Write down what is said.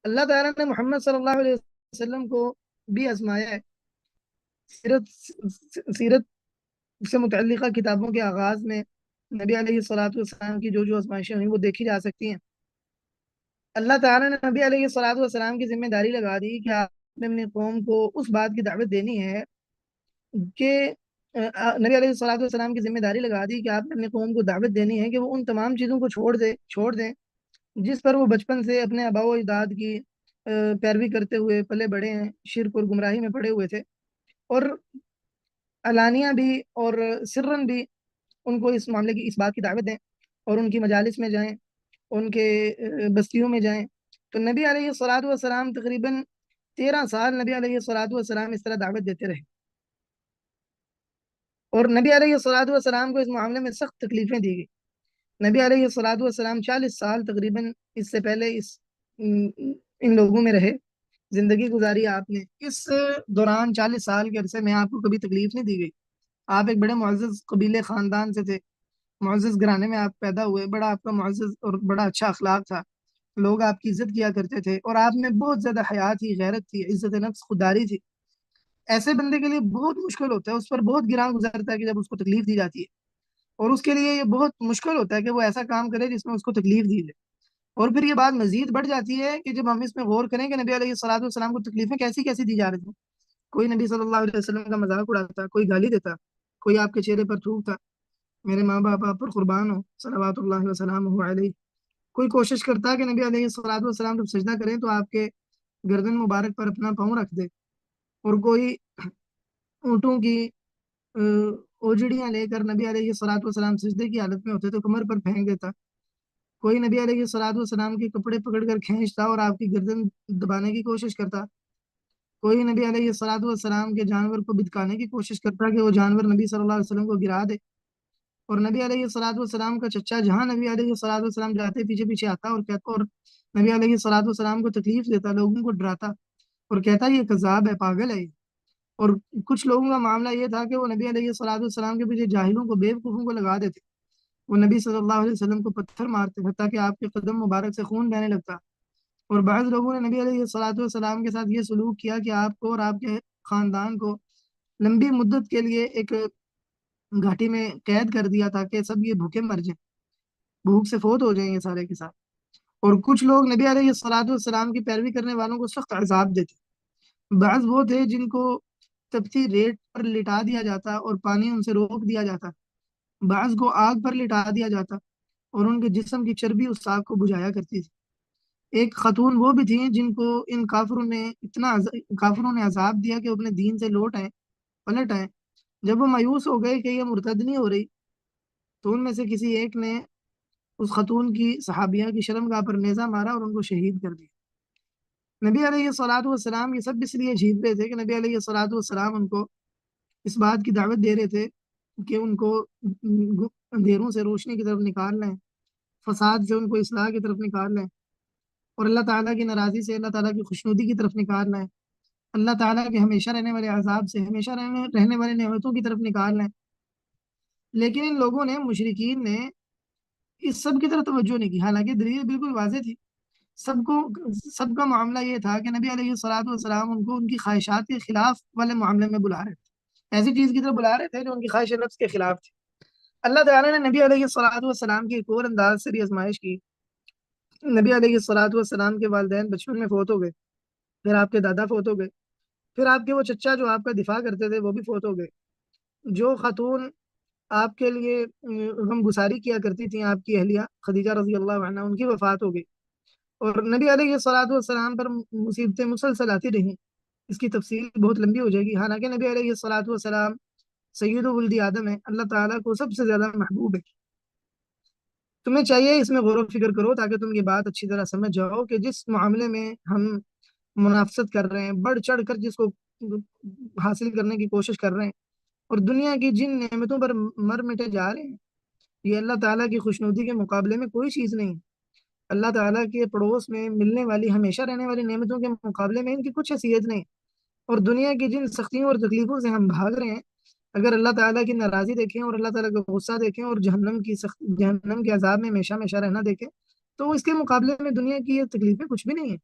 اللہ تعالیٰ نے محمد صلی اللہ علیہ وسلم کو بھی آزمایا ہے۔ سیرت سیرت سے متعلقہ کتابوں کے آغاز میں نبی علیہ الصلوۃ والسلام کی جو آزمائشیں ہوئیں وہ دیکھی جا سکتی ہیں۔ اللہ تعالیٰ نے نبی علیہ الصلوۃ والسلام کی ذمہ داری لگا دی کہ آپ نے اپنی قوم کو اس بات کی دعوت دینی ہے کہ نبی علیہ الصلوۃ والسلام کی ذمہ داری لگا دی کہ آپ نے اپنی قوم کو دعوت دینی ہے کہ وہ ان تمام چیزوں کو چھوڑ دیں جس پر وہ بچپن سے اپنے آباء و اجداد کی پیروی کرتے ہوئے پلے بڑے ہیں، شرک اور گمراہی میں پڑے ہوئے تھے، اور علانیہ بھی اور سرن بھی ان کو اس معاملے کی اس بات کی دعوت دیں اور ان کی مجالس میں جائیں، ان کے بستیوں میں جائیں۔ تو نبی علیہ الصلوۃ والسلام تقریباً 13 سال نبی علیہ الصلوۃ والسلام اس طرح دعوت دیتے رہے، اور نبی علیہ الصلوۃ والسلام کو اس معاملے میں سخت تکلیفیں دی گئی۔ نبی علیہ الصلوۃ والسلام 40 سال تقریباً اس سے پہلے ان لوگوں میں رہے، زندگی گزاری آپ نے۔ اس دوران 40 سال کے عرصے میں آپ کو کبھی تکلیف نہیں دی گئی۔ آپ ایک بڑے معزز قبیلے خاندان سے تھے، معزز گھرانے میں آپ پیدا ہوئے، بڑا آپ کا معزز اور بڑا اچھا اخلاق تھا، لوگ آپ کی عزت کیا کرتے تھے، اور آپ میں بہت زیادہ حیا تھی، غیرت تھی، عزت نفس، خودداری تھی۔ ایسے بندے کے لیے بہت مشکل ہوتا ہے، اس پر بہت گراں گزرتا ہے کہ جب اس کو تکلیف دی جاتی ہے، اور اس کے لیے یہ بہت مشکل ہوتا ہے کہ وہ ایسا کام کرے جس میں اس کو تکلیف دی جائے۔ اور پھر یہ بات مزید بڑھ جاتی ہے کہ جب ہم اس میں غور کریں کہ نبی علیہ الصلوۃ والسلام کو تکلیفیں کیسی کیسی دی جا رہی تھیں۔ کوئی نبی صلی اللہ علیہ وسلم کا مذاق اڑاتا، کوئی گالی دیتا، کوئی آپ کے چہرے پر تھوکتا، میرے ماں باپ آپ پر قربان ہو صلوات اللہ وسلام علیہ۔ کوئی کوشش کرتا کہ نبی علیہ الصلوۃ والسلام جب سجدہ کریں تو آپ کے گردن مبارک پر اپنا پاؤں رکھ دے، اور کوئی اونٹوں کی اوجڑیاں لے کر نبی علیہ الصلوۃ والسلام سجدے کی حالت میں ہوتے تو کمر پر پھینک دیتا۔ کوئی نبی علیہ الصلوۃ والسلام کے کپڑے پکڑ کر کھینچتا اور آپ کی گردن دبانے کی کوشش کرتا۔ کوئی نبی علیہ الصلوۃ والسلام کے جانور کو بتکانے کی کوشش کرتا کہ وہ جانور نبی صلی اللہ علیہ وسلم کو گرا دے، اور نبی علیہ الصلوۃ والسلام کا چچا جہاں نبی علیہ الصلوۃ والسلام جاتے پیچھے پیچھے آتا اور کہتا، اور نبی علیہ الصلوۃ والسلام کو تکلیف دیتا، لوگوں کو ڈراتا اور کہتا یہ کذاب ہے، پاگل ہے۔ اور کچھ لوگوں کا معاملہ یہ تھا کہ وہ نبی علیہ الصلوۃ والسلام کے پیچھے جاہلوں کو، بیوقوفوں کو لگا دیتے، وہ نبی صلی اللہ علیہ وسلم کو پتھر مارتے حتیٰ کہ آپ کے قدم مبارک سے خون بہنے لگتا۔ اور بعض لوگوں نے نبی علیہ الصلوۃ والسلام کے ساتھ یہ سلوک کیا کہ آپ کو اور آپ کے خاندان کو لمبی مدت کے لیے ایک گھاٹی میں قید کر دیا تاکہ سب یہ بھوکے مر جائیں، بھوک سے فوت ہو جائیں یہ سارے کے ساتھ۔ اور کچھ لوگ نبی علیہ الصلوۃ والسلام کی پیروی کرنے والوں کو سخت عذاب دیتے۔ بعض وہ تھے جن کو تپتی ریت پر لٹا دیا جاتا اور پانی ان سے روک دیا جاتا، بعض کو آگ پر لٹا دیا جاتا اور ان کے جسم کی چربی اس آگ کو بجھایا کرتی تھی۔ ایک خاتون وہ بھی تھیں جن کو ان کافروں نے عذاب دیا کہ وہ اپنے دین سے لوٹ آئے، پلٹ آئے۔ جب وہ مایوس ہو گئے کہ یہ مرتد نہیں ہو رہی، تو ان میں سے کسی ایک نے اس خاتون کی صحابیہ کی شرمگاہ پر نیزہ مارا اور ان کو شہید کر دیا۔ نبی علیہ الصلوۃ والسلام یہ سب اس لیے جھیل رہے تھے کہ نبی علیہ الصلوۃ والسلام ان کو اس بات کی دعوت دے رہے تھے کہ ان کو اندھیروں سے روشنی کی طرف نکال لیں، فساد سے ان کو اصلاح کی طرف نکال لیں، اور اللہ تعالیٰ کی ناراضی سے اللہ تعالیٰ کی خوشنودی کی طرف نکال لیں، اللہ تعالیٰ کے ہمیشہ رہنے والے عذاب سے ہمیشہ رہنے والے نعمتوں کی طرف نکال لیں۔ لیکن ان لوگوں نے، مشرکین نے، اس سب کی طرف توجہ نہیں کی، حالانکہ دلیل بالکل واضح تھی۔ سب کو سب کا معاملہ یہ تھا کہ نبی علیہ الصلوۃ والسلام ان کو ان کی خواہشات کے خلاف والے معاملے میں بلا رہے تھے، ایسی چیز کی طرف بلا رہے تھے جو ان کی خواہش نفس کے خلاف تھی۔ اللہ تعالیٰ نے نبی علیہ الصلوۃ والسلام کی ایک اور انداز سے بھی آزمائش کی۔ نبی علیہ الصلوۃ والسلام کے والدین بچپن میں فوت ہو گئے، پھر آپ کے دادا فوت ہو گئے، پھر آپ کے وہ چچا جو آپ کا دفاع کرتے تھے وہ بھی فوت ہو گئے۔ جو خاتون آپ کے لیے غم گساری کیا کرتی تھیں، آپ کی اہلیہ خدیجہ رضی اللہ عنہ، ان کی وفات ہو گئی، اور نبی علیہ الصلوۃ والسلام پر مصیبتیں مسلسل آتی رہیں۔ اس کی تفصیل بہت لمبی ہو جائے گی، حالانکہ نبی علیہ الصلوۃ والسلام سید ولد آدم ہے، اللہ تعالیٰ کو سب سے زیادہ محبوب ہے۔ تمہیں چاہیے اس میں غور و فکر کرو تاکہ تم یہ بات اچھی طرح سمجھ جاؤ کہ جس معاملے میں ہم منافست کر رہے ہیں، بڑھ چڑھ کر جس کو حاصل کرنے کی کوشش کر رہے ہیں، اور دنیا کی جن نعمتوں پر مر مٹے جا رہے ہیں، یہ اللہ تعالیٰ کی خوشنودی کے مقابلے میں کوئی چیز نہیں۔ اللہ تعالیٰ کے پڑوس میں ملنے والی ہمیشہ رہنے والی نعمتوں کے مقابلے میں ان کی کچھ حیثیت نہیں۔ اور دنیا کی جن سختیوں اور تکلیفوں سے ہم بھاگ رہے ہیں، اگر اللہ تعالیٰ کی ناراضی دیکھیں اور اللہ تعالیٰ کا غصہ دیکھیں اور جہنم کے عذاب میں ہمیشہ ہمیشہ رہنا دیکھیں، تو اس کے مقابلے میں دنیا کی یہ تکلیفیں کچھ بھی نہیں ہیں۔